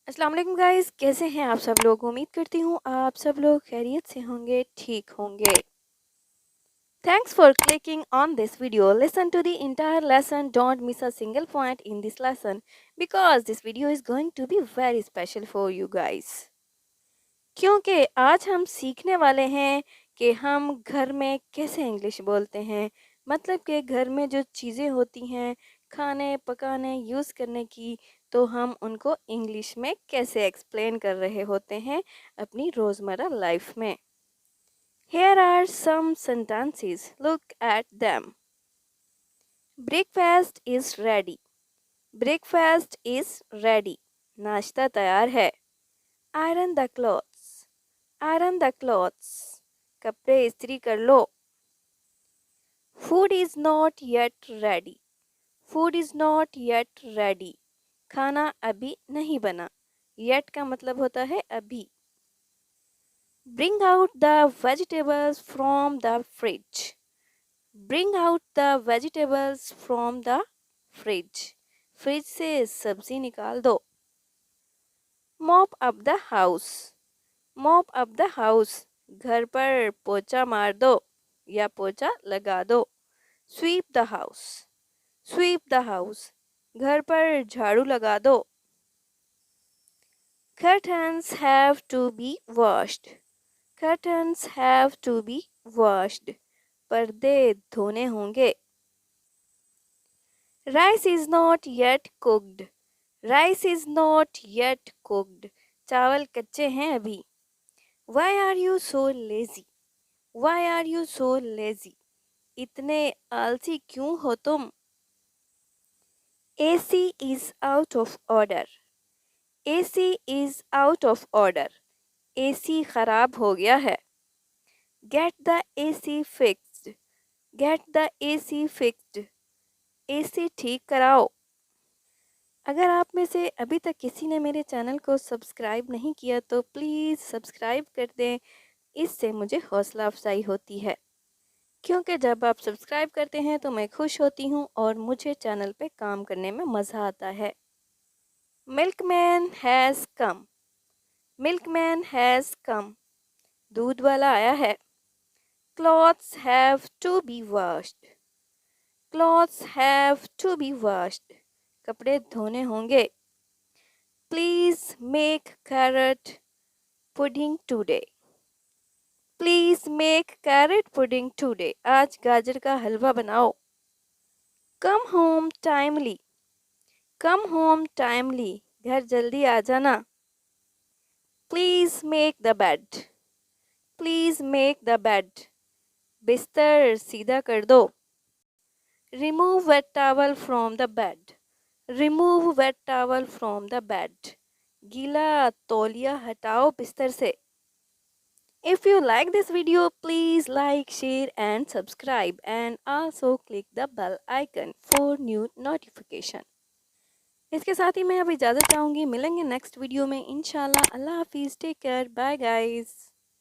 अस्सलाम वालेकुम गाइस, कैसे हैं आप सब लोग। उम्मीद करती हूँ आप सब लोग खैरियत से होंगे, ठीक होंगे। Thanks for clicking on this video. Listen to the entire lesson. Don't miss a single point in this lesson because this video is going to be very special for you guys. क्योंकि आज हम सीखने वाले हैं कि हम घर में कैसे इंग्लिश बोलते हैं। मतलब कि घर में जो चीज़ें होती हैं खाने पकाने यूज़ करने की, तो हम उनको इंग्लिश में कैसे एक्सप्लेन कर रहे होते हैं अपनी रोज़मर्रा लाइफ में। Here are some sentences. Look at them. Breakfast is ready. Breakfast is ready. नाश्ता तैयार है। Iron the clothes. Iron the clothes. कपड़े इस्त्री कर लो। Food is not yet ready. Food is not yet ready. खाना अभी नहीं बना। Yet का मतलब होता है अभी। Bring out the vegetables from the fridge. Bring out the vegetables from the fridge. Fridge से सब्जी निकाल दो। Mop up the house. Mop up the house. घर पर पोछा मार दो या पोछा लगा दो। Sweep the house. Sweep the house. घर पर झाड़ू लगा दो। Curtains have to be washed. Curtains have to be washed. पर्दे धोने होंगे। Rice is not yet cooked. Rice is not yet cooked. चावल कच्चे हैं अभी। Why are you so lazy? Why are you so lazy? इतने आलसी क्यों हो तुम? AC is out of order. AC is out of order. AC खराब हो गया है। Get the AC fixed. Get the AC fixed. AC ठीक कराओ। अगर आप में से अभी तक किसी ने मेरे चैनल को सब्सक्राइब नहीं किया तो प्लीज़ सब्सक्राइब कर दें, इससे मुझे हौसला अफजाई होती है। क्योंकि जब आप सब्सक्राइब करते हैं तो मैं खुश होती हूँ और मुझे चैनल पे काम करने में मज़ा आता है। Milkman has come. Milkman has come. दूध वाला आया है। Clothes have to be washed. Clothes have to be washed. कपड़े धोने होंगे। Please make carrot pudding today. Please make carrot pudding today. आज गाजर का हलवा बनाओ। Come home timely. Come home timely. घर जल्दी आ जाना। Please make the bed. Please make the bed. बिस्तर सीधा कर दो। Remove wet towel from the bed. Remove wet towel from the bed. गीला तौलिया हटाओ बिस्तर से। If you like this video, please like, share and subscribe and also click the bell icon for new notification. इसके साथ ही मैं अब इजाज़त चाहूँगी। मिलेंगे नेक्स्ट वीडियो में इंशाल्लाह। अल्लाह हाफिज़। Take care. Bye guys.